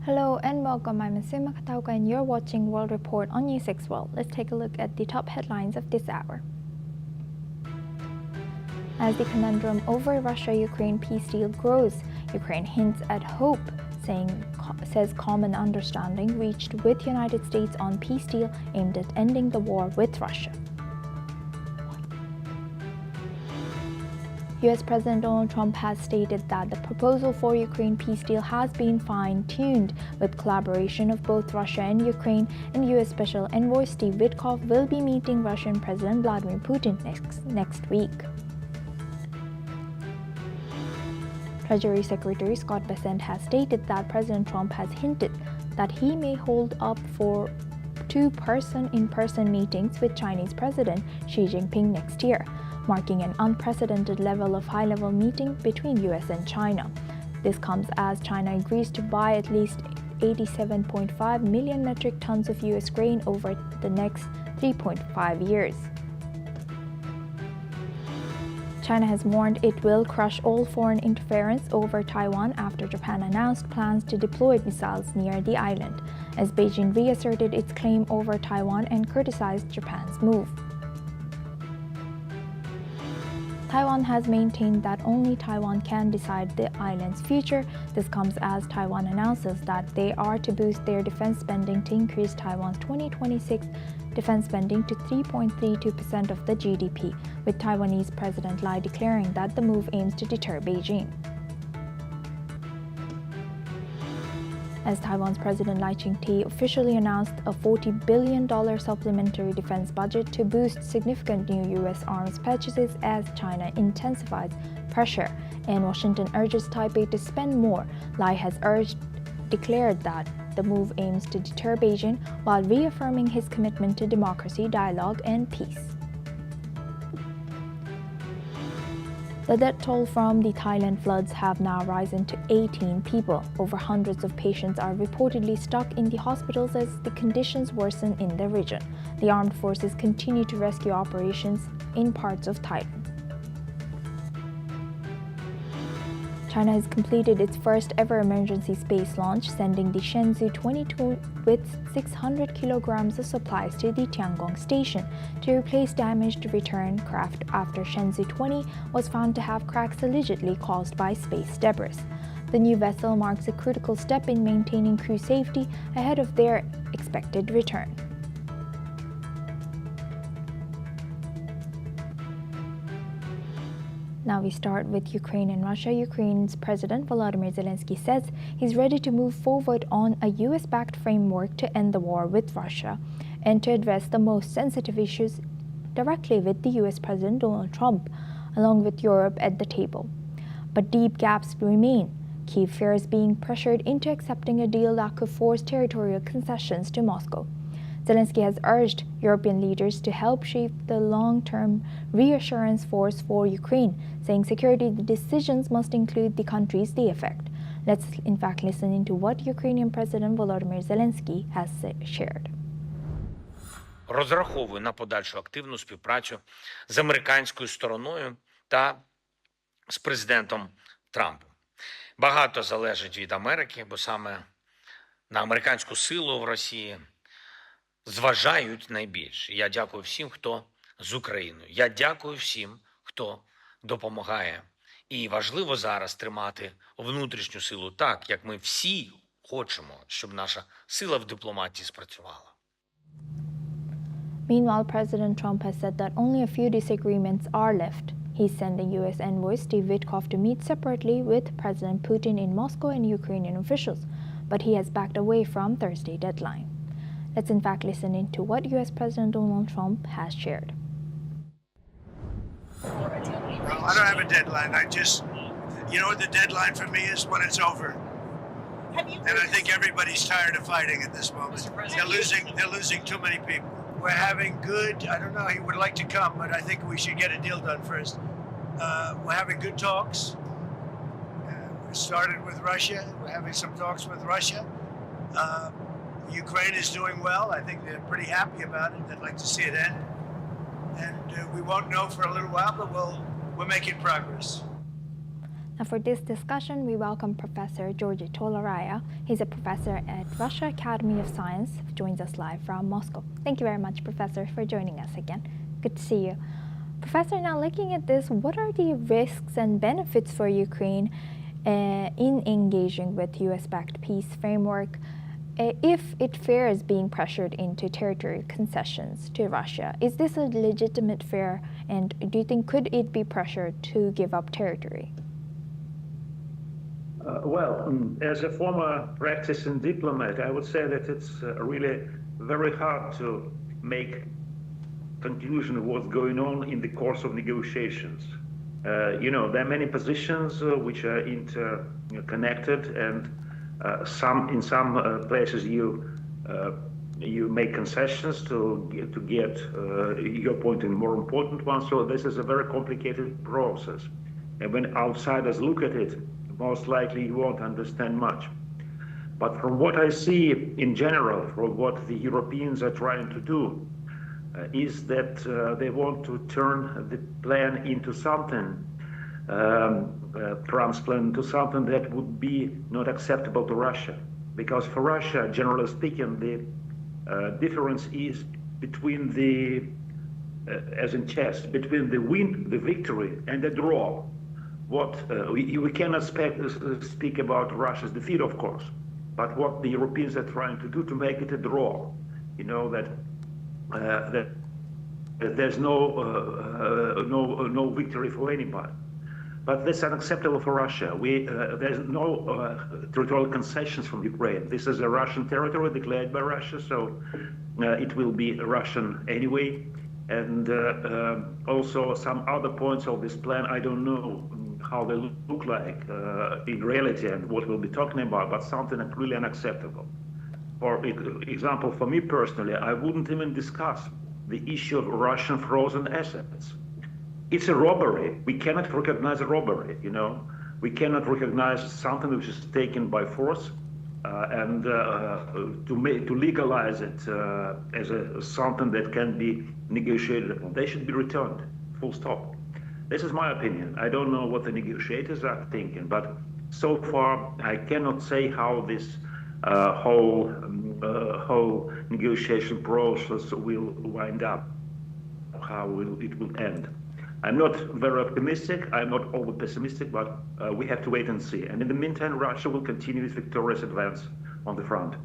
Hello and welcome. I'm Asima Katauka and you're watching World Report on NewsX World. Let's take a look at the top headlines of this hour. As the conundrum over Russia-Ukraine peace deal grows, Ukraine hints at hope, says common understanding reached with United States on peace deal aimed at ending the war with Russia. US President Donald Trump has stated that the proposal for Ukraine peace deal has been fine-tuned with collaboration of both Russia and Ukraine, and US Special Envoy Steve Witkoff will be meeting Russian President Vladimir Putin next week. Treasury Secretary Scott Bessent has stated that President Trump has hinted that he may hold up for two in-person meetings with Chinese President Xi Jinping next year, marking an unprecedented level of high-level meeting between US and China. This comes as China agrees to buy at least 87.5 million metric tons of US grain over the next 3.5 years. China has warned it will crush all foreign interference over Taiwan after Japan announced plans to deploy missiles near the island, as Beijing reasserted its claim over Taiwan and criticized Japan's move. Taiwan has maintained that only Taiwan can decide the island's future. This comes as Taiwan announces that they are to boost their defense spending to increase Taiwan's 2026 defense spending to 3.32% of the GDP, with Taiwanese President Lai declaring that the move aims to deter Beijing. As Taiwan's President Lai Ching-te officially announced a $40 billion supplementary defense budget to boost significant new U.S. arms purchases as China intensifies pressure and Washington urges Taipei to spend more, Lai has declared that the move aims to deter Beijing while reaffirming his commitment to democracy, dialogue, and peace. The death toll from the Thailand floods have now risen to 18 people. Over hundreds of patients are reportedly stuck in the hospitals as the conditions worsen in the region. The armed forces continue to rescue operations in parts of Thailand. China has completed its first ever emergency space launch, sending the Shenzhou 22 with 600 kilograms of supplies to the Tiangong station to replace damaged return craft after Shenzhou 20 was found to have cracks allegedly caused by space debris. The new vessel marks a critical step in maintaining crew safety ahead of their expected return. Now we start with Ukraine and Russia. Ukraine's President Volodymyr Zelensky says he's ready to move forward on a US-backed framework to end the war with Russia and to address the most sensitive issues directly with the US President Donald Trump, along with Europe at the table. But deep gaps remain. Kyiv fears being pressured into accepting a deal that could force territorial concessions to Moscow. Zelensky has urged European leaders to help shape the long-term reassurance force for Ukraine, saying security decisions must include the countries they affect. Let's in fact listen into what Ukrainian President Volodymyr Zelensky has shared. Розраховую на подальшу активну співпрацю з американською стороною та з президентом Трампом. Багато залежить від Америки, бо саме на американську силу в Росії зважають найбільше. Я дякую всім, хто з Україною. Я дякую всім, хто допомагає. І важливо зараз тримати внутрішню силу так, як ми всі хочемо, щоб наша сила в дипломатії спрацювала. Meanwhile, President Trump has said that only a few disagreements are left. He's sending U.S. envoy Steve Witkoff to meet separately with President Putin in Moscow and Ukrainian officials, but he has backed away from Thursday's deadline. Let's in fact listen into what U.S. President Donald Trump has shared. Well, I don't have a deadline. You know what the deadline for me is? When it's over. And I think everybody's tired of fighting at this moment. They're losing too many people. We're having I don't know, he would like to come, but I think we should get a deal done first. We're having good talks. We started with Russia. We're having some talks with Russia. Ukraine is doing well. I think they're pretty happy about it. They'd like to see it end. And we won't know for a little while, but we're making progress. Now for this discussion, we welcome Professor Georgi Tolaraya. He's a professor at Russia Academy of Science, who joins us live from Moscow. Thank you very much, Professor, for joining us again. Good to see you. Professor, now looking at this, what are the risks and benefits for Ukraine in engaging with US-backed peace framework if it fears being pressured into territory concessions to Russia? Is this a legitimate fear, and do you think could it be pressured to give up territory? As a former practicing diplomat, I would say that it's really very hard to make conclusion of what's going on in the course of negotiations. There are many positions which are interconnected, and in some places you make concessions to get your point in more important one. So this is a very complicated process, and when outsiders look at it, most likely you won't understand much. But from what I see in general, from what the Europeans are trying to do, is that they want to turn the plan into something, Trump's plan into something that would be not acceptable to Russia. Because for Russia, generally speaking, the difference is between as in chess, between the win, the victory, and the draw. We cannot speak about Russia's defeat, of course, but what the Europeans are trying to do to make it a draw, that there's no victory for anybody. But that's unacceptable for Russia. There's no territorial concessions from Ukraine. This is a Russian territory declared by Russia, so it will be Russian anyway. And also some other points of this plan, I don't know how they look like in reality and what we'll be talking about, but something really unacceptable. For example, for me personally, I wouldn't even discuss the issue of Russian frozen assets. It's a robbery. We cannot recognize a robbery, We cannot recognize something which is taken by force and to legalize it as something that can be negotiated. They should be returned, full stop. This is my opinion. I don't know what the negotiators are thinking, but so far I cannot say how this whole negotiation process will wind up, how it will end. I'm not very optimistic, I'm not over pessimistic, but we have to wait and see. And in the meantime, Russia will continue its victorious advance on the front.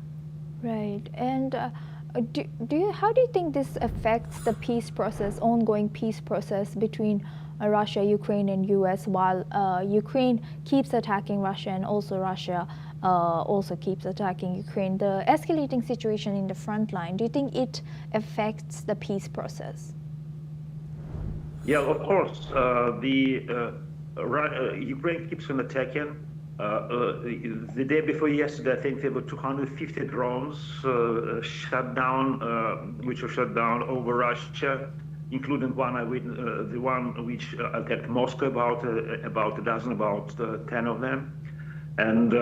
Right. And how do you think this affects the peace process, ongoing peace process between Russia, Ukraine, and US, while Ukraine keeps attacking Russia and also Russia also keeps attacking Ukraine? The escalating situation in the front line, do you think it affects the peace process? Yeah, of course. Ukraine keeps on attacking. The day before yesterday, I think there were 250 drones which were shot down over Russia, including the one which attacked Moscow, about 10 of them. And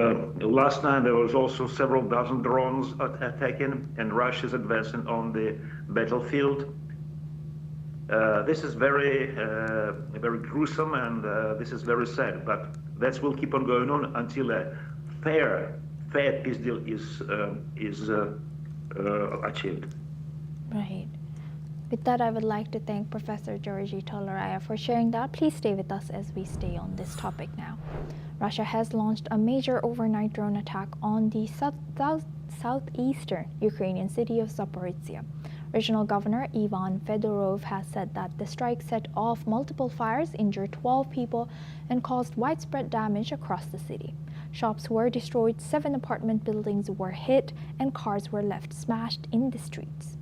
last night there was also several dozen drones attacking, and Russia is advancing on the battlefield. This is very gruesome, and this is very sad. But that will keep on going on until a fair peace deal is achieved. Right. With that, I would like to thank Professor Georgi Tolaraya for sharing that. Please stay with us as we stay on this topic now. Russia has launched a major overnight drone attack on the southeastern Ukrainian city of Zaporizhia. Regional Governor Ivan Fedorov has said that the strike set off multiple fires, injured 12 people, and caused widespread damage across the city. Shops were destroyed, 7 apartment buildings were hit, and cars were left smashed in the streets.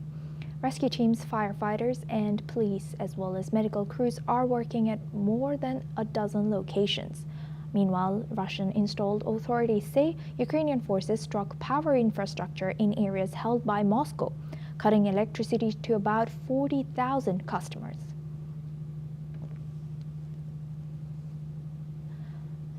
Rescue teams, firefighters, and police, as well as medical crews, are working at more than a dozen locations. Meanwhile, Russian-installed authorities say Ukrainian forces struck power infrastructure in areas held by Moscow, cutting electricity to about 40,000 customers.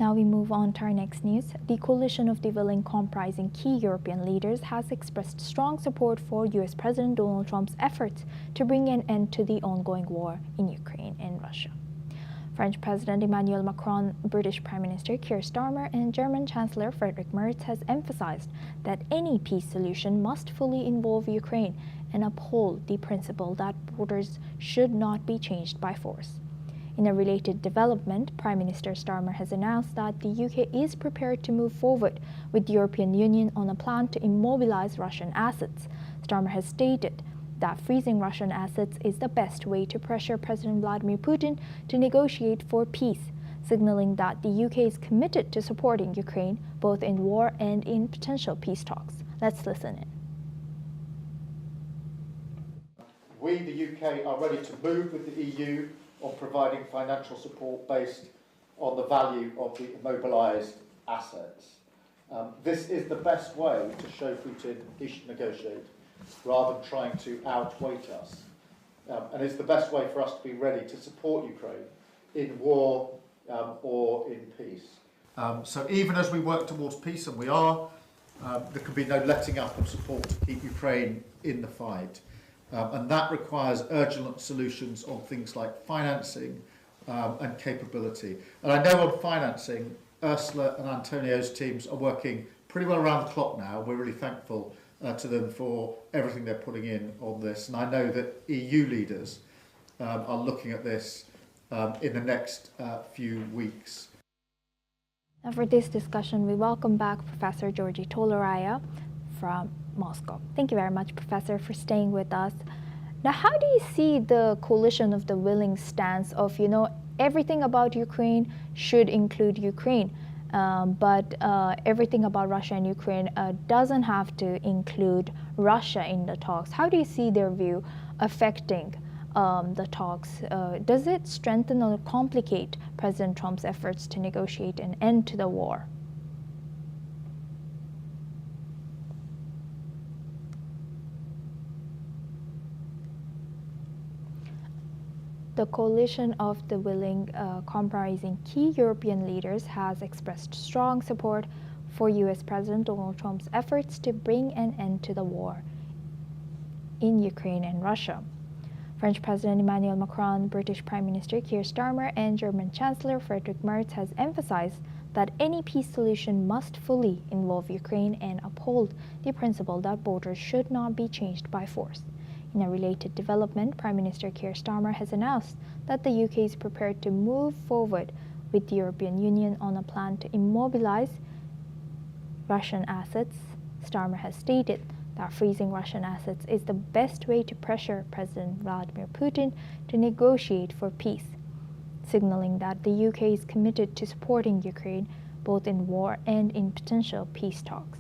Now we move on to our next news. The Coalition of the Willing, comprising key European leaders, has expressed strong support for US President Donald Trump's efforts to bring an end to the ongoing war in Ukraine and Russia. French President Emmanuel Macron, British Prime Minister Keir Starmer, and German Chancellor Friedrich Merz has emphasized that any peace solution must fully involve Ukraine and uphold the principle that borders should not be changed by force. In a related development, Prime Minister Starmer has announced that the UK is prepared to move forward with the European Union on a plan to immobilize Russian assets. Starmer has stated that freezing Russian assets is the best way to pressure President Vladimir Putin to negotiate for peace, signaling that the UK is committed to supporting Ukraine both in war and in potential peace talks. Let's listen in. We, the UK, are ready to move with the EU on providing financial support based on the value of the immobilised assets. This is the best way to show Putin he should negotiate, rather than trying to outweight us. And it's the best way for us to be ready to support Ukraine in war or in peace. So even as we work towards peace, and we are, there can be no letting up of support to keep Ukraine in the fight. And that requires urgent solutions on things like financing and capability. And I know on financing, Ursula and Antonio's teams are working pretty well around the clock now. We're really thankful to them for everything they're putting in on this. And I know that EU leaders are looking at this in the next few weeks. Now for this discussion, we welcome back Professor Georgi Toloraya from Moscow. Thank you very much, Professor, for staying with us. Now, how do you see the coalition of the willing stance of, everything about Ukraine should include Ukraine, but everything about Russia and Ukraine doesn't have to include Russia in the talks? How do you see their view affecting the talks? Does it strengthen or complicate President Trump's efforts to negotiate an end to the war? The coalition of the willing, comprising key European leaders, has expressed strong support for U.S. President Donald Trump's efforts to bring an end to the war in Ukraine and Russia. French President Emmanuel Macron, British Prime Minister Keir Starmer, and German Chancellor Friedrich Merz has emphasized that any peace solution must fully involve Ukraine and uphold the principle that borders should not be changed by force. In a related development, Prime Minister Keir Starmer has announced that the UK is prepared to move forward with the European Union on a plan to immobilize Russian assets. Starmer has stated that freezing Russian assets is the best way to pressure President Vladimir Putin to negotiate for peace, signaling that the UK is committed to supporting Ukraine both in war and in potential peace talks.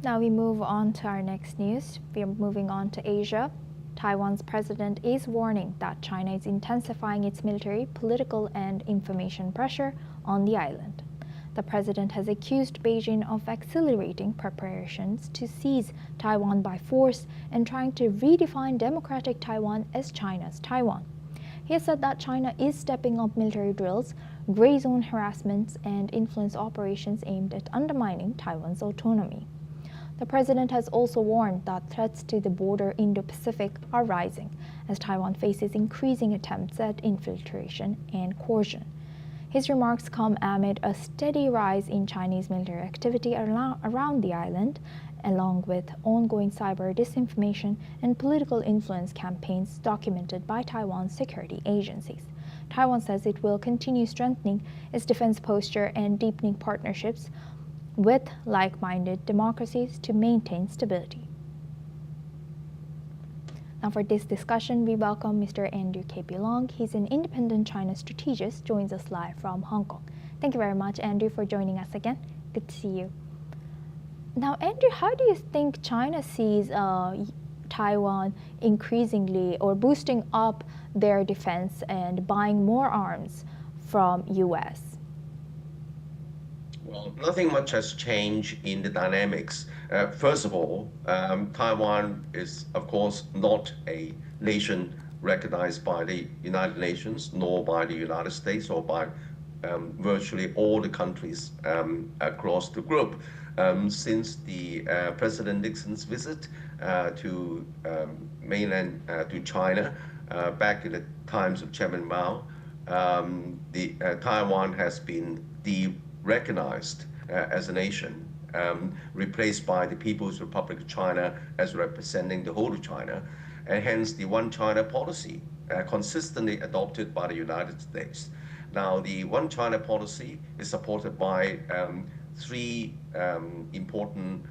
Now we move on to our next news. We are moving on to Asia. Taiwan's president is warning that China is intensifying its military, political, and information pressure on the island. The president has accused Beijing of accelerating preparations to seize Taiwan by force and trying to redefine democratic Taiwan as China's Taiwan. He has said that China is stepping up military drills, gray zone harassments, and influence operations aimed at undermining Taiwan's autonomy. The president has also warned that threats to the border Indo-Pacific are rising as Taiwan faces increasing attempts at infiltration and coercion. His remarks come amid a steady rise in Chinese military activity around the island, along with ongoing cyber disinformation and political influence campaigns documented by Taiwan's security agencies. Taiwan says it will continue strengthening its defense posture and deepening partnerships with like-minded democracies to maintain stability. Now for this discussion, we welcome Mr. Andrew K.P. Long. He's an independent China strategist, joins us live from Hong Kong. Thank you very much, Andrew, for joining us again. Good to see you. Now, Andrew, how do you think China sees Taiwan increasingly or boosting up their defense and buying more arms from U.S.? Well, nothing much has changed in the dynamics. First of all, Taiwan is, of course, not a nation recognized by the United Nations, nor by the United States, or by virtually all the countries across the globe. Since the President Nixon's visit to mainland to China back in the times of Chairman Mao, Taiwan has been de-recognized as a nation, replaced by the People's Republic of China as representing the whole of China, and hence the One China policy consistently adopted by the United States. Now, the One China policy is supported by three important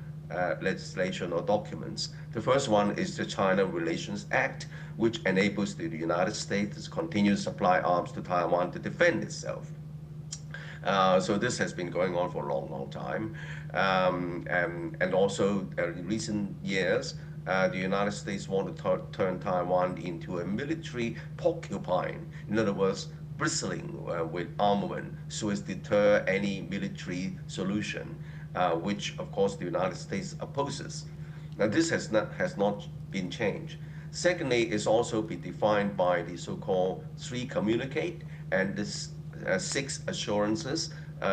legislation or documents. The first one is the China Relations Act, which enables the United States to continue to supply arms to Taiwan to defend itself. So this has been going on for a long, long time. And also in recent years, the United States want to turn Taiwan into a military porcupine. In other words, bristling with armament so as to deter any military solution, which of course the United States opposes. Now this has not been changed. Secondly, it's also been defined by the so-called three communicate and this 6 assurances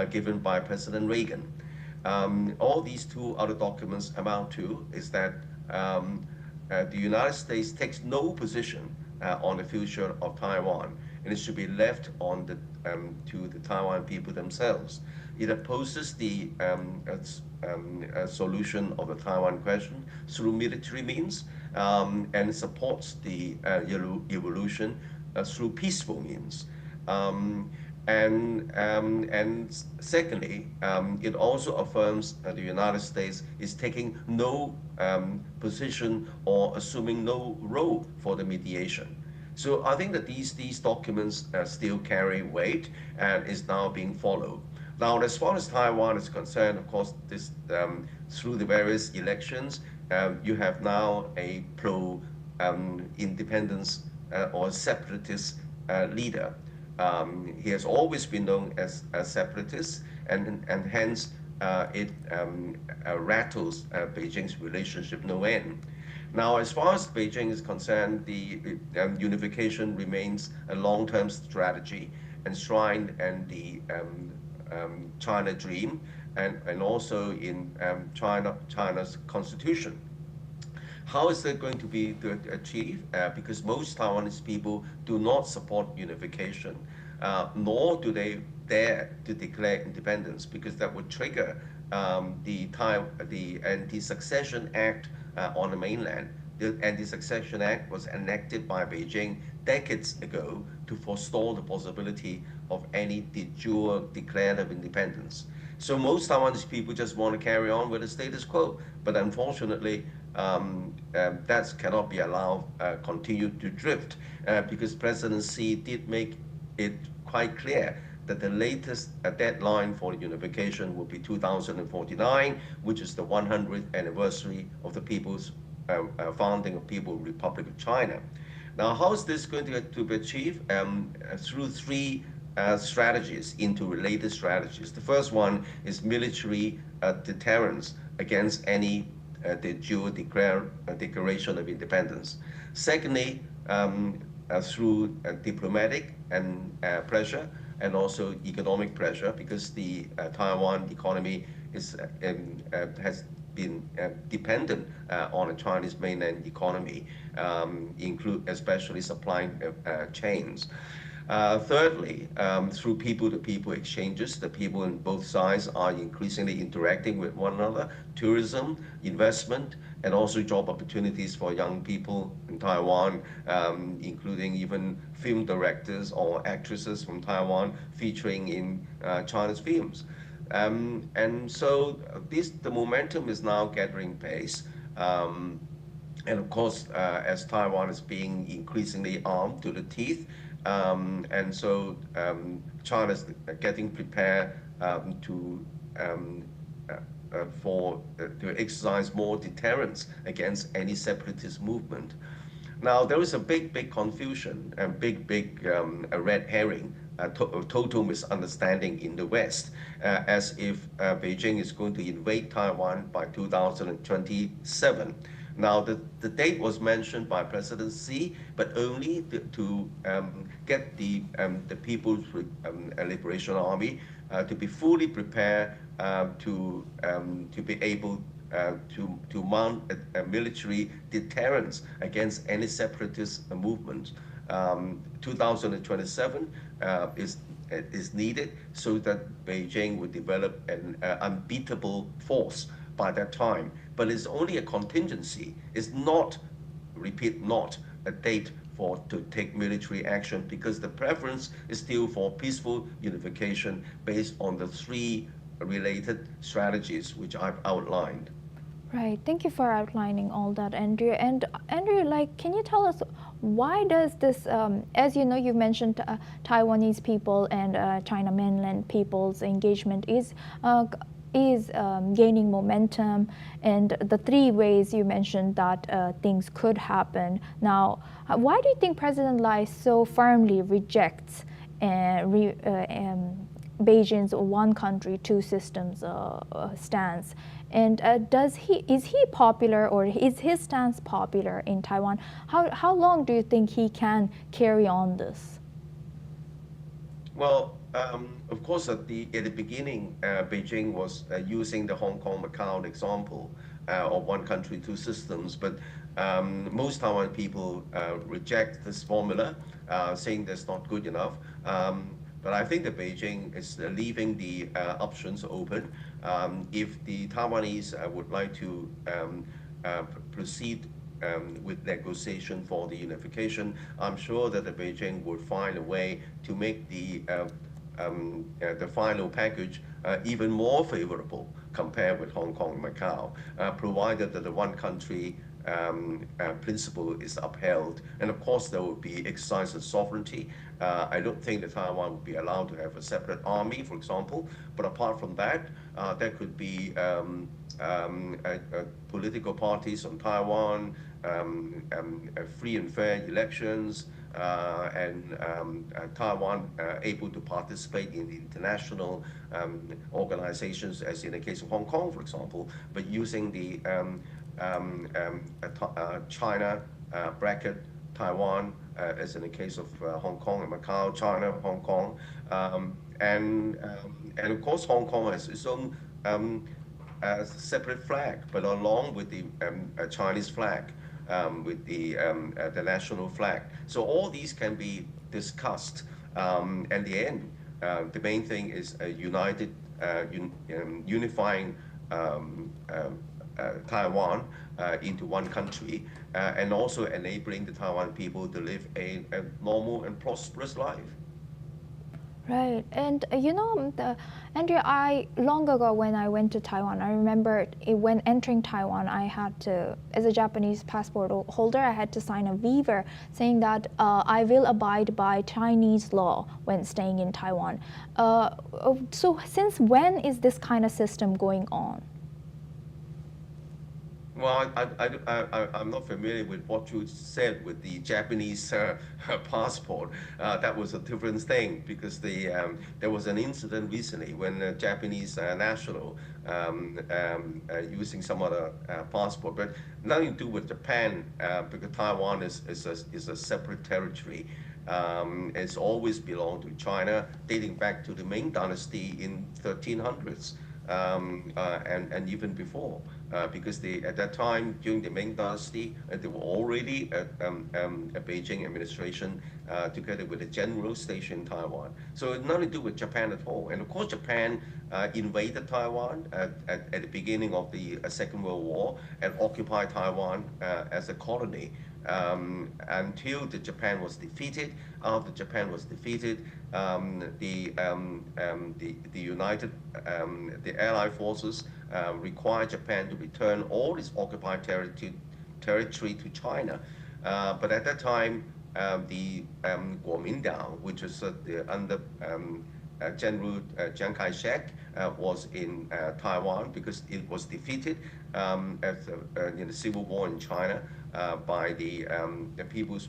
given by President Reagan. All these two other documents amount to is that the United States takes no position on the future of Taiwan, and it should be left on to the Taiwan people themselves. It opposes the solution of the Taiwan question through military means, and supports the evolution through peaceful means. And secondly, it also affirms that the United States is taking no position or assuming no role for the mediation. So I think that these documents still carry weight and is now being followed. Now, as far as Taiwan is concerned, of course, this through the various elections, you have now a pro-independence or separatist leader. He has always been known as a separatist, and hence it rattles Beijing's relationship no end. Now, as far as Beijing is concerned, the unification remains a long-term strategy enshrined in the China Dream and also in China's constitution. How is that going to be achieved? Because most Taiwanese people do not support unification, nor do they dare to declare independence, because that would trigger the Anti-Succession Act on the mainland. The Anti-Succession Act was enacted by Beijing decades ago to forestall the possibility of any de jure declared independence. So most Taiwanese people just want to carry on with the status quo, but unfortunately, that cannot be allowed continue to drift because President Xi did make it quite clear that the latest deadline for unification will be 2049, which is the 100th anniversary of the people's founding of People's Republic of China. Now, how is this going to be achieved? Through three strategies, interrelated strategies. The first one is military deterrence against any de jure declaration of independence. Secondly, through diplomatic and pressure and also economic pressure, because the Taiwan economy has been dependent on the Chinese mainland economy, especially supply chains. Thirdly, through people-to-people exchanges, the people on both sides are increasingly interacting with one another, tourism, investment, and also job opportunities for young people in Taiwan, including even film directors or actresses from Taiwan featuring in China's films. And so the momentum is now gathering pace. And of course, as Taiwan is being increasingly armed to the teeth, and so China's getting prepared to exercise more deterrence against any separatist movement. Now, there is a big confusion and big red herring, total misunderstanding in the West, as if Beijing is going to invade Taiwan by 2027. Now, the date was mentioned by President Xi, but only to get the People's Liberation Army to be fully prepared to be able to mount a military deterrence against any separatist movement. 2027 is needed so that Beijing would develop an unbeatable force by that time. But it's only a contingency. It's not, repeat, not a date to take military action, because the preference is still for peaceful unification based on the three related strategies which I've outlined. Right. Thank you for outlining all that, Andrew. And Andrew, can you tell us why does this, as you know, you mentioned Taiwanese people and China mainland people's engagement is gaining momentum, and the three ways you mentioned that things could happen. Now, why do you think President Lai so firmly rejects Beijing's one country, two systems stance? And is he popular, or is his stance popular in Taiwan? How long do you think he can carry on this? Well, of course, at the beginning, Beijing was using the Hong Kong Macau example of one country, two systems, but most Taiwan people reject this formula, saying that's not good enough. But I think that Beijing is leaving the options open. If the Taiwanese would like to proceed with negotiation for the unification, I'm sure that the Beijing would find a way to make the final package even more favorable compared with Hong Kong and Macau, provided that the one country principle is upheld. And of course, there will be exercise of sovereignty. I don't think that Taiwan would be allowed to have a separate army, for example. But apart from that, there could be political parties on Taiwan, free and fair elections, and Taiwan able to participate in the international organizations, as in the case of Hong Kong, for example, but using the China bracket Taiwan, as in the case of Hong Kong and Macau, China, Hong Kong, and of course Hong Kong has its own separate flag, but along with the Chinese flag, with the national flag. So all these can be discussed. And the end, the main thing is a united, unifying Taiwan into one country, and also enabling the Taiwan people to live a normal and prosperous life. Right, and Andrea, long ago when I went to Taiwan, I remember when entering Taiwan, I had to, as a Japanese passport holder, I had to sign a waiver saying that I will abide by Chinese law when staying in Taiwan. So since when is this kind of system going on? Well, I'm not familiar with what you said with the Japanese passport. That was a different thing, because there was an incident recently when a Japanese national using some other passport, but nothing to do with Japan, because Taiwan is a separate territory. It's always belonged to China, dating back to the Ming Dynasty in 1300s. And even before, because at that time, during the Ming Dynasty, they were already a Beijing administration together with a general station in Taiwan. So it's nothing to do with Japan at all. And of course, Japan invaded Taiwan at the beginning of the Second World War and occupied Taiwan as a colony. Until Japan was defeated. After Japan was defeated, the Allied forces required Japan to return all its occupied territory to China. But at that time, the Kuomintang, which was under General Chiang Kai-shek, was in Taiwan because it was defeated in the civil war in China by the People's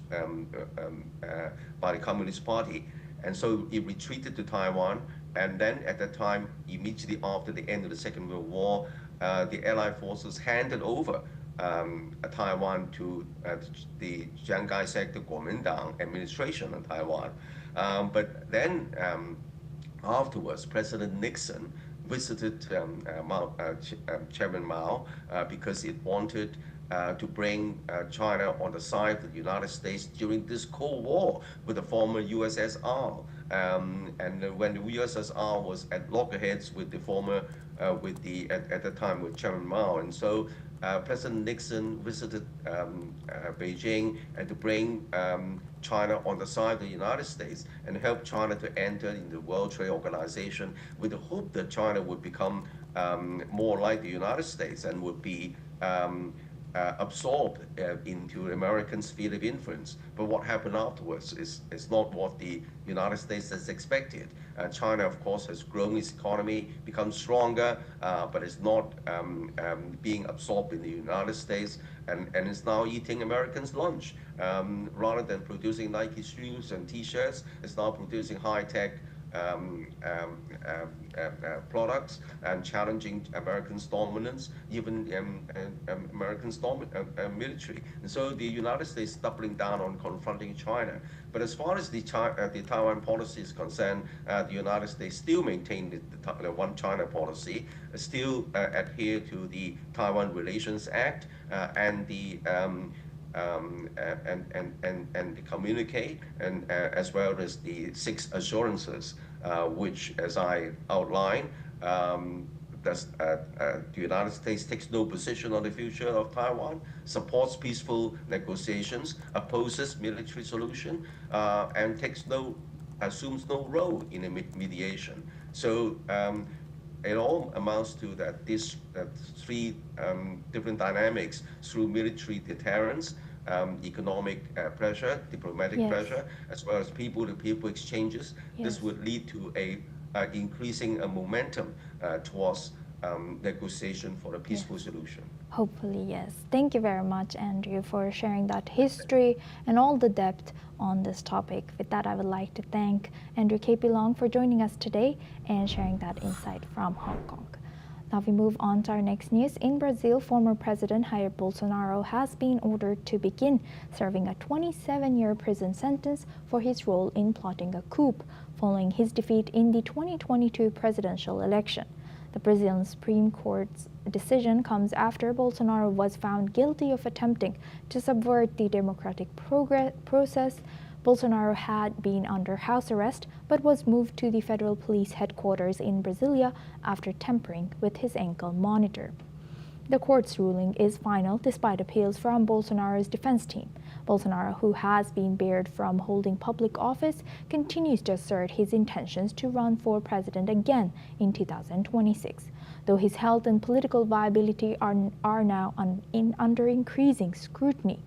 by the Communist Party, and so it retreated to Taiwan. And then at that time, immediately after the end of the Second World War, the Allied forces handed over Taiwan to the Chiang Kai-shek, the Kuomintang administration in Taiwan. But then afterwards, President Nixon visited Chairman Mao because it wanted to bring China on the side of the United States during this Cold War with the former USSR. And when the USSR was at loggerheads with the former, at the time with Chairman Mao, and so President Nixon visited Beijing and to bring China on the side of the United States and help China to enter in the World Trade Organization with the hope that China would become more like the United States and would be absorbed into American sphere of influence. But what happened afterwards is not what the United States has expected. China, of course, has grown its economy, become stronger, but it's not being absorbed in the United States, and is now eating Americans' lunch. Rather than producing Nike shoes and T-shirts, it's now producing high-tech products and challenging American dominance, even American military. And so the United States doubling down on confronting China. But as far as the Taiwan policy is concerned, the United States still maintain the One China policy, still adhere to the Taiwan Relations Act and the communicate, and as well as the 6 assurances, which, as I outlined, the United States takes no position on the future of Taiwan, supports peaceful negotiations, opposes military solution, and assumes no role in a mediation. So it all amounts to that these 3 different dynamics through military deterrence, economic pressure, diplomatic pressure, as well as people-to-people exchanges. This would lead to a increasing momentum towards negotiation for a peaceful solution. Hopefully, yes. Thank you very much, Andrew, for sharing that history and all the depth on this topic. With that, I would like to thank Andrew K.P. Long for joining us today and sharing that insight from Hong Kong. Now we move on to our next news. In Brazil, former President Jair Bolsonaro has been ordered to begin serving a 27-year prison sentence for his role in plotting a coup following his defeat in the 2022 presidential election. The Brazilian Supreme Court's decision comes after Bolsonaro was found guilty of attempting to subvert the democratic process. Bolsonaro had been under house arrest but was moved to the federal police headquarters in Brasilia after tampering with his ankle monitor. The court's ruling is final despite appeals from Bolsonaro's defense team. Bolsonaro, who has been barred from holding public office, continues to assert his intentions to run for president again in 2026, though his health and political viability are now under increasing scrutiny.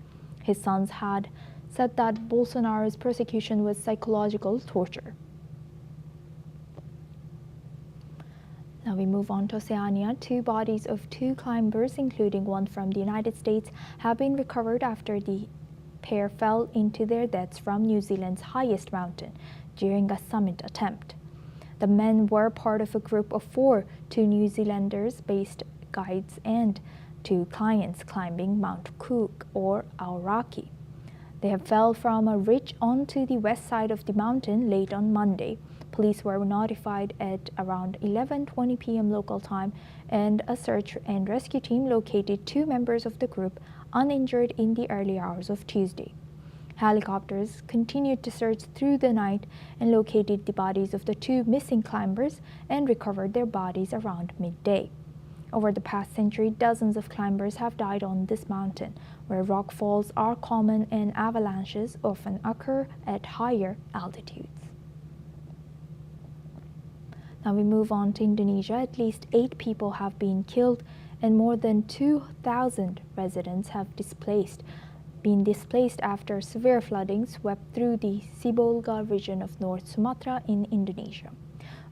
His sons had said that Bolsonaro's persecution was psychological torture. Now we move on to Oceania. 2 bodies of 2 climbers, including one from the United States, have been recovered after the pair fell into their deaths from New Zealand's highest mountain during a summit attempt. The men were part of a group of 4, 2 New Zealanders-based guides and 2 clients climbing Mount Cook or Aoraki. They have fell from a ridge onto the west side of the mountain late on Monday. Police were notified at around 11:20 p.m. local time, and a search and rescue team located 2 members of the group uninjured in the early hours of Tuesday. Helicopters continued to search through the night and located the bodies of the 2 missing climbers and recovered their bodies around midday. Over the past century, dozens of climbers have died on this mountain, where rock falls are common and avalanches often occur at higher altitudes. Now we move on to Indonesia. At least 8 people have been killed and more than 2,000 residents have been displaced after severe flooding swept through the Sibolga region of North Sumatra in Indonesia.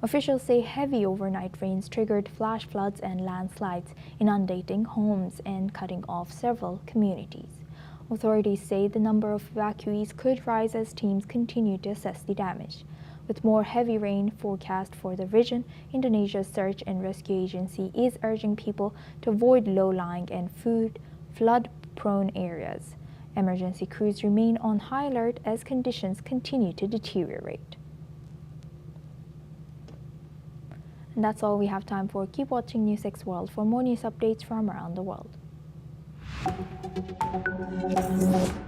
Officials say heavy overnight rains triggered flash floods and landslides, inundating homes and cutting off several communities. Authorities say the number of evacuees could rise as teams continue to assess the damage. With more heavy rain forecast for the region, Indonesia's search and rescue agency is urging people to avoid low-lying and flood-prone areas. Emergency crews remain on high alert as conditions continue to deteriorate. And that's all we have time for. Keep watching NewsX World for more news updates from around the world.